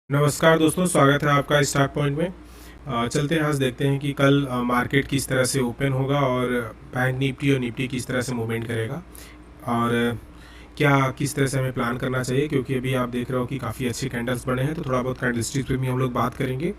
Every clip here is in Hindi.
नमस्कार दोस्तों, स्वागत है आपका स्टार्ट पॉइंट में। चलते हैं, आज देखते हैं कि कल मार्केट किस तरह से ओपन होगा और बैंक निफ्टी और निफ्टी किस तरह से मूवमेंट करेगा और क्या किस तरह से हमें प्लान करना चाहिए, क्योंकि अभी आप देख रहे हो कि काफ़ी अच्छे कैंडल्स बने हैं। तो थोड़ा बहुत कैंडलस्टिक्स पे भी हम लोग बात करेंगे।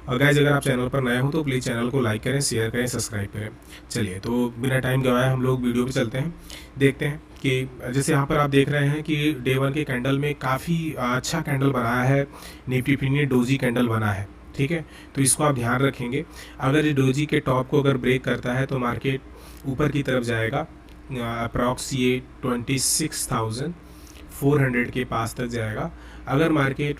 और गाइस, अगर आप चैनल पर नए हो तो प्लीज़ चैनल को लाइक करें, शेयर करें, सब्सक्राइब करें। चलिए, तो बिना टाइम गवाए हम लोग वीडियो पे चलते हैं। देखते हैं कि जैसे यहाँ पर आप देख रहे हैं कि डे वन के कैंडल में काफ़ी अच्छा कैंडल बनाया है। निफ्टी फिफ्टी ने डोजी कैंडल बना है, ठीक है। तो इसको आप ध्यान रखेंगे। अगर ये डोजी के टॉप को अगर ब्रेक करता है तो मार्केट ऊपर की तरफ जाएगा, अप्रॉक्स ये 26,400 के पास तक जाएगा। अगर मार्केट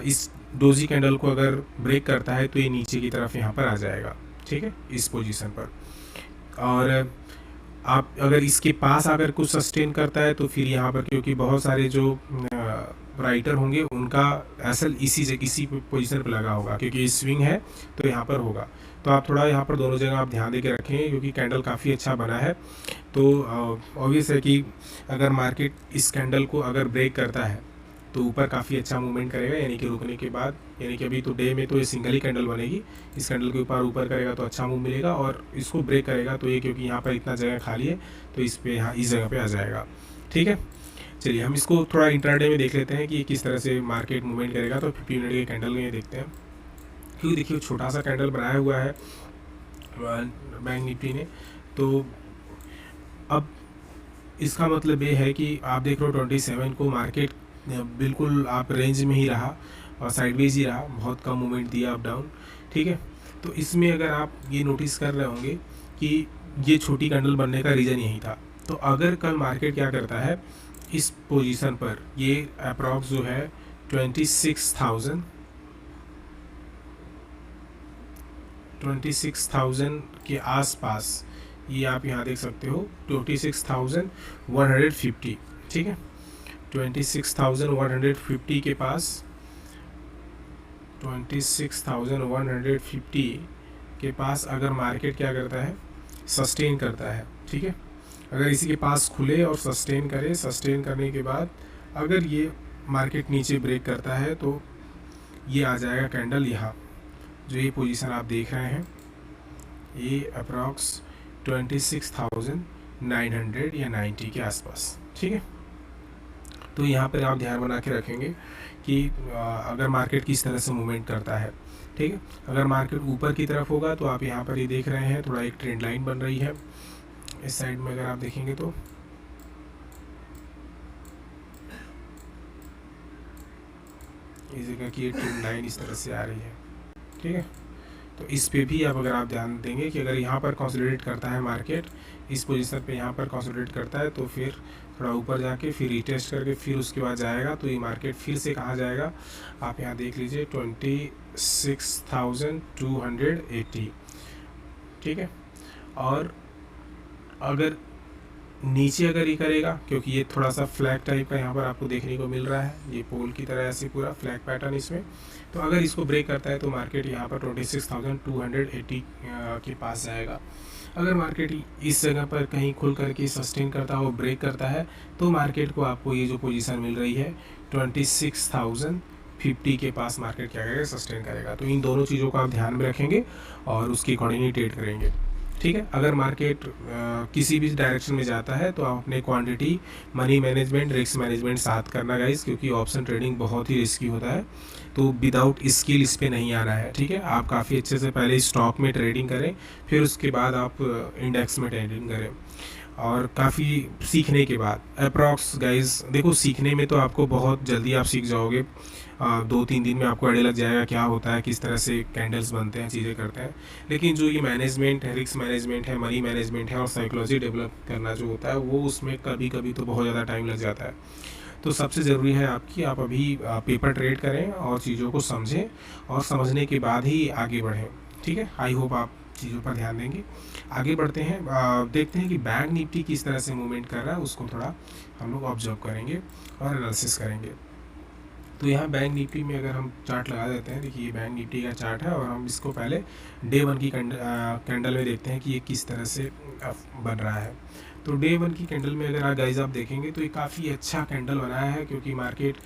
इस डोजी कैंडल को अगर ब्रेक करता है तो ये नीचे की तरफ यहाँ पर आ जाएगा, ठीक है, इस पोजीशन पर। और आप अगर इसके पास अगर कुछ सस्टेन करता है तो फिर यहाँ पर, क्योंकि बहुत सारे जो राइटर होंगे उनका एसल इसी पोजीशन पर लगा होगा, क्योंकि स्विंग है तो यहाँ पर होगा। तो आप थोड़ा यहाँ पर दोनों जगह आप ध्यान दे के रखें, क्योंकि कैंडल काफ़ी अच्छा बना है। तो ऑब्वियस है कि अगर मार्केट इस कैंडल को अगर ब्रेक करता है तो ऊपर काफ़ी अच्छा मूवमेंट करेगा, यानी कि रुकने के बाद, यानी कि अभी तो डे में तो ये सिंगल ही कैंडल बनेगी। इस कैंडल के ऊपर करेगा तो अच्छा मूव मिलेगा, और इसको ब्रेक करेगा तो ये, क्योंकि यहाँ पर इतना जगह खाली है तो इस पे यहाँ इस जगह पे आ जाएगा, ठीक है। चलिए, हम इसको थोड़ा इंट्राडे में देख लेते हैं कि किस तरह से मार्केट मूवमेंट करेगा। तो 50 मिनट के कैंडल में ये देखते हैं, क्योंकि देखिए छोटा सा कैंडल बनाया हुआ है बैंक निफ्टी ने। तो अब इसका मतलब ये है कि आप देख रहे हो 27 को मार्केट बिल्कुल आप रेंज में ही रहा और साइडवेज ही रहा, बहुत कम मूवमेंट दिया अप डाउन, ठीक है। तो इसमें अगर आप ये नोटिस कर रहे होंगे कि ये छोटी कैंडल बनने का रीज़न यही था। तो अगर कल मार्केट क्या करता है, इस पोजीशन पर ये अप्रॉक्स जो है 26,000 के आसपास, ये आप यहाँ देख सकते हो 26,150, ठीक है। 26,150 के पास, 26,150 के पास अगर मार्केट क्या करता है, सस्टेन करता है, ठीक है। अगर इसी के पास खुले और सस्टेन करे, सस्टेन करने के बाद अगर ये मार्केट नीचे ब्रेक करता है तो ये आ जाएगा कैंडल यहाँ, जो ये पोजीशन आप देख रहे हैं, ये अप्रॉक्स 26,900 या 90 के आसपास, ठीक है। तो यहाँ पर आप ध्यान बना के रखेंगे कि अगर मार्केट किस तरह से मूवमेंट करता है, ठीक है। अगर मार्केट ऊपर की तरफ होगा तो आप यहाँ पर ये देख रहे हैं थोड़ा एक ट्रेंड लाइन बन रही है। इस साइड में अगर आप देखेंगे तो इस जगह की ये ट्रेंड लाइन इस तरह से आ रही है, ठीक है। तो इस पे भी अब अगर आप ध्यान देंगे कि अगर यहाँ पर कंसोलिडेट करता है मार्केट, इस पोजीशन पे यहाँ पर कंसोलिडेट करता है तो फिर थोड़ा ऊपर जाके फिर रीटेस्ट करके फिर उसके बाद जाएगा, तो ये मार्केट फिर से कहाँ जाएगा, आप यहाँ देख लीजिए 26,280, ठीक है। और अगर नीचे अगर ये करेगा, क्योंकि ये थोड़ा सा फ्लैग टाइप का यहाँ पर आपको देखने को मिल रहा है, ये पोल की तरह ऐसे पूरा फ्लैग पैटर्न इसमें, तो अगर इसको ब्रेक करता है तो मार्केट यहाँ पर 26,280 के पास जाएगा। अगर मार्केट इस जगह पर कहीं खुल करके सस्टेन करता है और ब्रेक करता है तो मार्केट को आपको ये जो पोजीशन मिल रही है 26,050 के पास मार्केट क्या करेगा, सस्टेन करेगा। तो इन दोनों चीज़ों को आप ध्यान में रखेंगे और उसकी अकॉर्डिंगली ट्रेड करेंगे, ठीक है। अगर मार्केट किसी भी डायरेक्शन में जाता है तो आप अपने quantity, money management, risk management साथ करना गाइस, क्योंकि ऑप्शन ट्रेडिंग बहुत ही रिस्की होता है। तो विदाउट स्किल इस पे नहीं आना है, ठीक है। आप काफ़ी अच्छे से पहले स्टॉक में ट्रेडिंग करें, फिर उसके बाद आप इंडेक्स में ट्रेडिंग करें, और काफ़ी सीखने के बाद अप्रॉक्स गाइस, देखो सीखने में तो आपको बहुत जल्दी आप सीख जाओगे, 2-3 दिन में आपको आइडिया लग जाएगा क्या होता है, किस तरह से कैंडल्स बनते हैं, चीज़ें करते हैं। लेकिन जो ये मैनेजमेंट है, रिस्क मैनेजमेंट है, मनी मैनेजमेंट है और साइकोलॉजी डेवलप करना जो होता है, वो उसमें कभी कभी तो बहुत ज़्यादा टाइम लग जाता है। तो सबसे ज़रूरी है आपकी, आप अभी पेपर ट्रेड करें और चीज़ों को समझें, और समझने के बाद ही आगे बढ़ें, ठीक है। आई होप आप चीज़ों पर ध्यान देंगे। आगे बढ़ते हैं, देखते हैं कि बैंक निफ्टी किस तरह से मूवमेंट कर रहा है, उसको थोड़ा हम लोग ऑब्जर्व करेंगे और एनालिसिस करेंगे। तो यहाँ बैंक निफ्टी में अगर हम चार्ट लगा देते हैं, देखिए ये बैंक निफ्टी का चार्ट है, और हम इसको पहले डे वन की कैंडल में देखते हैं कि ये किस तरह से बन रहा है। तो डे वन की कैंडल में अगर गाइस आप देखेंगे तो ये काफ़ी अच्छा कैंडल बनाया है, क्योंकि मार्केट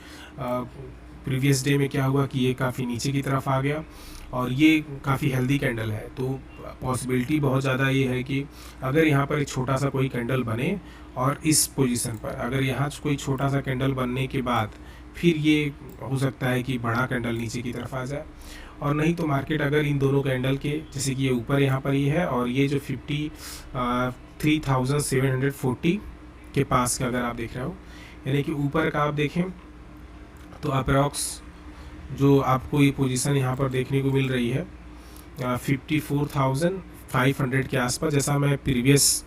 प्रीवियस डे में क्या हुआ कि ये काफ़ी नीचे की तरफ आ गया और ये काफ़ी हेल्दी कैंडल है, तो पॉसिबिलिटी बहुत ज़्यादा ये है कि अगर यहाँ पर एक छोटा सा कोई कैंडल बने और इस पोजीशन पर अगर यहाँ कोई छोटा सा कैंडल बनने के बाद फिर ये हो सकता है कि बड़ा कैंडल नीचे की तरफ आ जाए, और नहीं तो मार्केट अगर इन दोनों कैंडल के, जैसे कि ये ऊपर यहाँ पर ये है और ये जो 53,740 के पास का अगर आप देख रहे हो, यानी कि ऊपर का आप देखें तो अप्रॉक्स जो आपको ये पोजीशन यहाँ पर देखने को मिल रही है 54,500 के आसपास, जैसा मैं प्रीवियस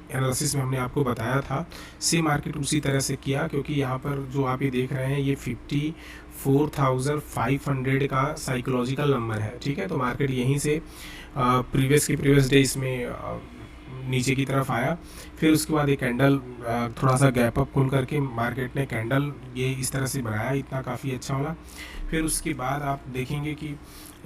एनालिसिस में हमने आपको बताया था, से मार्केट उसी तरह से किया, क्योंकि यहाँ पर जो आप ये देख रहे हैं ये 54,500 का साइकोलॉजिकल नंबर है, ठीक है। तो मार्केट यहीं से प्रीवियस डे इसमें नीचे की तरफ आया, फिर उसके बाद ये कैंडल थोड़ा सा गैप अप खोल करके मार्केट ने कैंडल ये इस तरह से बनाया, इतना काफ़ी अच्छा वाला। फिर उसके बाद आप देखेंगे कि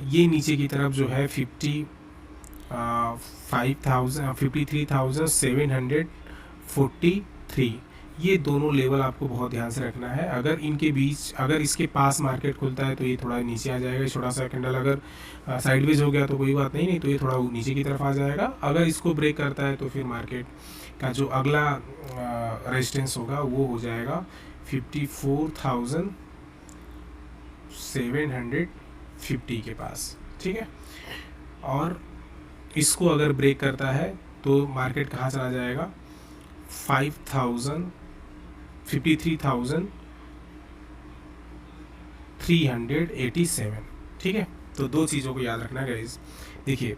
ये नीचे की तरफ जो है 53,743, ये दोनों लेवल आपको बहुत ध्यान से रखना है। अगर इनके बीच, अगर इसके पास मार्केट खुलता है तो ये थोड़ा नीचे आ जाएगा, छोटा सा कैंडल अगर साइडवेज हो गया तो कोई बात नहीं तो ये थोड़ा नीचे की तरफ आ जाएगा। अगर इसको ब्रेक करता है तो फिर मार्केट का जो अगला रेजिस्टेंस होगा वो हो जाएगा 54,750 के पास, ठीक है। और इसको अगर ब्रेक करता है तो मार्केट कहाँ चला जाएगा 53,387, ठीक है। तो दो चीज़ों को याद रखना गाइस। देखिए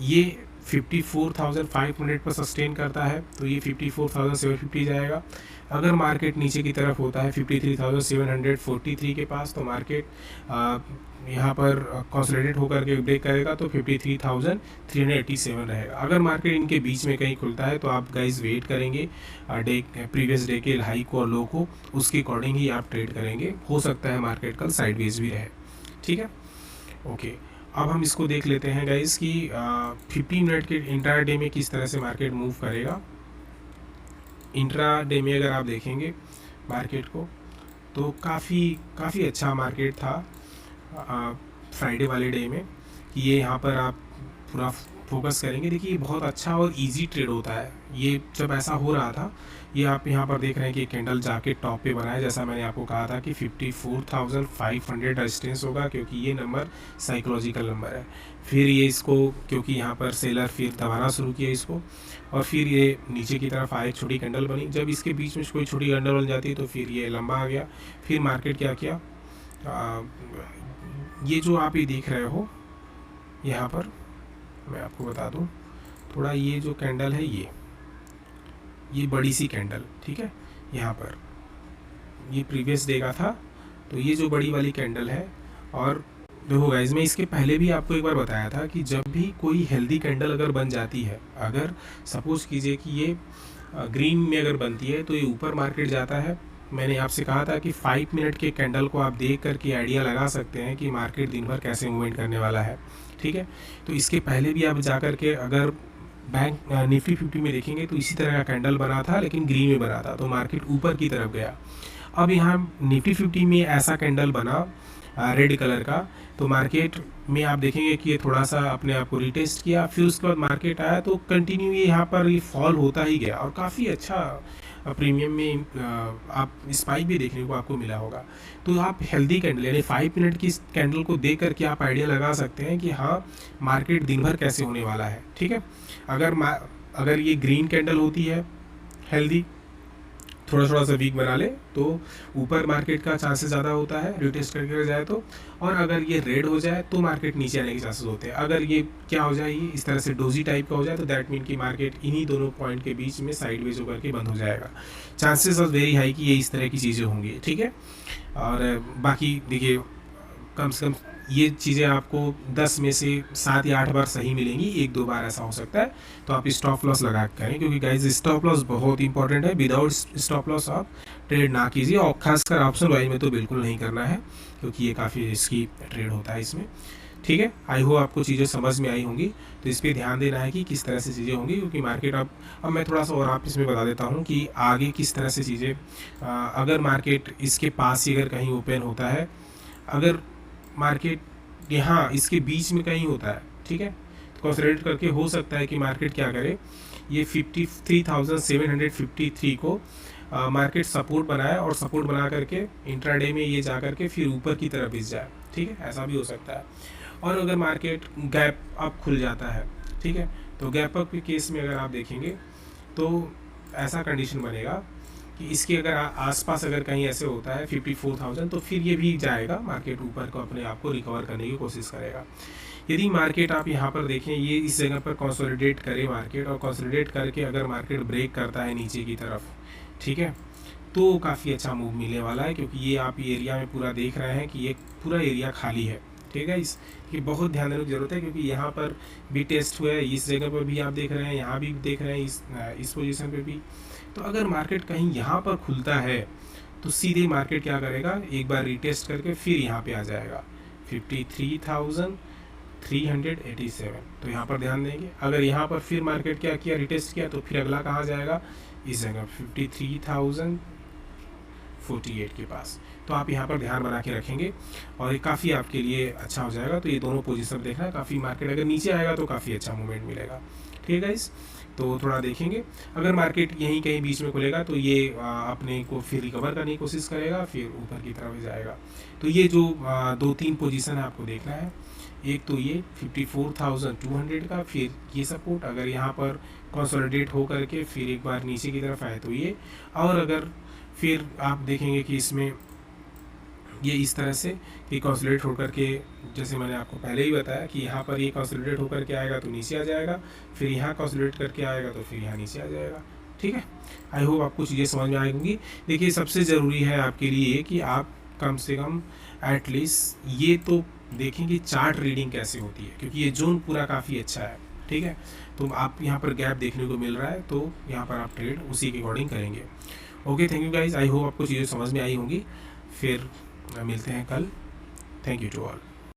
ये 54,500 पर सस्टेन करता है तो ये 54,750 जाएगा। अगर मार्केट नीचे की तरफ होता है 53,743 के पास तो मार्केट यहाँ पर कंसोलिडेट होकर के ब्रेक करेगा तो 53,387 रहेगा। अगर मार्केट इनके बीच में कहीं खुलता है तो आप गाइस वेट करेंगे प्रीवियस डे के हाई को और लो को, उसके अकॉर्डिंग ही आप ट्रेड करेंगे। हो सकता है मार्केट कल साइडवेज भी रहे, ठीक है। ओके, अब हम इसको देख लेते हैं गाइस कि 15 मिनट के इंट्रा डे में किस तरह से मार्केट मूव करेगा। इंट्रा डे में अगर आप देखेंगे मार्केट को तो काफ़ी अच्छा मार्केट था फ्राइडे वाले डे में, कि ये यहाँ पर आप पूरा फोकस करेंगे। देखिए ये बहुत अच्छा और इजी ट्रेड होता है। ये जब ऐसा हो रहा था, ये आप यहाँ पर देख रहे हैं कि कैंडल जाके टॉप पे बनाया, जैसा मैंने आपको कहा था कि 54,500 रेजिस्टेंस होगा, क्योंकि ये नंबर साइकोलॉजिकल नंबर है। फिर ये इसको, क्योंकि यहाँ पर सेलर फिर दबाना शुरू किया इसको, और फिर ये नीचे की तरफ आए, छोटी कैंडल बनी। जब इसके बीच में कोई छोटी कैंडल बन जाती है तो फिर ये लंबा आ गया। फिर मार्केट क्या किया, ये जो आप ये देख रहे हो यहाँ पर, मैं आपको बता दूँ थोड़ा, ये जो कैंडल है ये बड़ी सी कैंडल, ठीक है। यहाँ पर ये प्रीवियस डे का था, तो ये जो बड़ी वाली कैंडल है। और देखो गाइज, मैं इसके पहले भी आपको एक बार बताया था कि जब भी कोई हेल्दी कैंडल अगर बन जाती है, अगर सपोज कीजिए कि ये ग्रीन में अगर बनती है तो ये ऊपर मार्केट जाता है। मैंने आपसे कहा था कि 5 मिनट के कैंडल को आप देख करके आइडिया लगा सकते हैं कि मार्केट दिन भर कैसे मूवमेंट करने वाला है, ठीक है। तो इसके पहले भी आप जा करके अगर बैंक निफ्टी 50 में देखेंगे तो इसी तरह का कैंडल बना था, लेकिन ग्रीन में बना था, तो मार्केट ऊपर की तरफ गया। अब यहाँ निफ्टी 50 में ऐसा कैंडल बना रेड कलर का, तो मार्केट में आप देखेंगे कि ये थोड़ा सा अपने आप को रिटेस्ट किया। फिर उसके बाद मार्केट आया तो कंटिन्यू ये यहाँ पर ये फॉल होता ही गया, और काफ़ी अच्छा प्रीमियम में आप स्पाइक भी देखने को आपको मिला होगा। तो आप हेल्दी कैंडल यानी 5 मिनट की कैंडल को देख करके आप आइडिया लगा सकते हैं कि हाँ मार्केट दिन भर कैसे होने वाला है, ठीक है। अगर ये ग्रीन कैंडल होती है हेल्दी, थोड़ा सा वीक बना ले तो ऊपर मार्केट का चांसेस ज़्यादा होता है रिटेस्ट करके जाए तो, और अगर ये रेड हो जाए तो मार्केट नीचे आने के चांसेस होते हैं। अगर ये क्या हो जाए, ये इस तरह से डोजी टाइप का हो जाए तो दैट मीन कि मार्केट इन्हीं दोनों पॉइंट के बीच में साइडवेज होकर के बंद हो जाएगा। चांसेस ऑफ वेरी हाई कि ये इस तरह की चीज़ें होंगी, ठीक है। और बाकी देखिए कम से कम ये चीज़ें आपको 10 में से 7 या 8 बार सही मिलेंगी, 1-2 बार ऐसा हो सकता है। तो आप स्टॉप लॉस लगा करें, क्योंकि गाइज स्टॉप लॉस बहुत इंपॉर्टेंट है। विदाउट स्टॉप लॉस आप ट्रेड ना कीजिए, और खासकर ऑप्शन वाइज में तो बिल्कुल नहीं करना है, क्योंकि ये काफ़ी रिस्की ट्रेड होता है इसमें, ठीक है, आई होप आपको चीज़ें समझ में आई होंगी। तो इस पर ध्यान देना है कि किस तरह से चीज़ें होंगी, क्योंकि मार्केट अब मैं थोड़ा सा और आप इसमें बता देता हूँ कि आगे किस तरह से चीज़ें, अगर मार्केट इसके पास ही अगर कहीं ओपन होता है, अगर मार्केट यहाँ इसके बीच में कहीं होता है, ठीक है, तो कंसोलिडेट करके हो सकता है कि मार्केट क्या करे, ये 53,753 को मार्केट सपोर्ट बनाए और सपोर्ट बना करके इंट्राडे में ये जा करके फिर ऊपर की तरफ भिज जाए, ठीक है, ऐसा भी हो सकता है। और अगर मार्केट गैप अप खुल जाता है, ठीक है, तो गैप अप के केस में अगर आप देखेंगे तो ऐसा कंडीशन बनेगा कि इसके अगर आसपास अगर कहीं ऐसे होता है 54,000, तो फिर ये भी जाएगा मार्केट ऊपर को अपने आप को रिकवर करने की कोशिश करेगा। यदि मार्केट आप यहाँ पर देखें, ये इस जगह पर कंसोलिडेट करे मार्केट, और कंसोलिडेट करके अगर मार्केट ब्रेक करता है नीचे की तरफ, ठीक है, तो काफ़ी अच्छा मूव मिलने वाला है, क्योंकि ये आप एरिया में पूरा देख रहे हैं कि ये पूरा एरिया खाली है, ठीक है। ये बहुत ध्यान देने की ज़रूरत है, क्योंकि यहाँ पर भी टेस्ट हुआ है, इस जगह पर भी आप देख रहे हैं, यहाँ भी देख रहे हैं, इस पोजीशन पे भी। तो अगर मार्केट कहीं यहाँ पर खुलता है तो सीधे मार्केट क्या करेगा, एक बार रीटेस्ट करके फिर यहाँ पे आ जाएगा 53,387। तो यहाँ पर ध्यान देंगे, अगर यहाँ पर फिर मार्केट क्या किया, रिटेस्ट किया, तो फिर अगला कहाँ जाएगा, इस जगह 53,048 के पास। तो आप यहाँ पर ध्यान बना के रखेंगे और ये काफ़ी आपके लिए अच्छा हो जाएगा। तो ये दोनों पोजीशन देखना, काफ़ी मार्केट अगर नीचे आएगा तो काफ़ी अच्छा मूवमेंट मिलेगा, ठीक है गाइस। तो थोड़ा देखेंगे, अगर मार्केट यहीं कहीं बीच में खुलेगा तो ये अपने को फिर रिकवर करने की कोशिश करेगा, फिर ऊपर की तरफ जाएगा। तो ये जो 2-3 पोजीशन है आपको देखना है, एक तो ये 54,200 का, फिर ये सपोर्ट, अगर यहाँ पर कंसोलिडेट हो करके फिर एक बार नीचे की तरफ आए तो ये, और अगर फिर आप देखेंगे कि इसमें ये इस तरह से कि कंसोलिडेट होकर के, जैसे मैंने आपको पहले ही बताया कि यहाँ पर ये कंसोलिडेट होकर के आएगा तो नीचे आ जाएगा, फिर यहाँ कंसोलिडेट करके आएगा तो फिर यहाँ नीचे आ जाएगा, ठीक है। आई होप आपको चीज़ें समझ में आएंगी। देखिए, सबसे ज़रूरी है आपके लिए ये कि आप कम से कम एटलीस्ट ये तो देखें कि चार्ट रीडिंग कैसे होती है, क्योंकि ये जोन पूरा काफ़ी अच्छा है, ठीक है। तो आप यहाँ पर गैप देखने को मिल रहा है, तो यहाँ पर आप ट्रेड उसी के अकॉर्डिंग करेंगे। Okay, thank you guys, I hope आपको चीज़ें समझ में आई होंगी। फिर मिलते हैं कल। Thank you to all.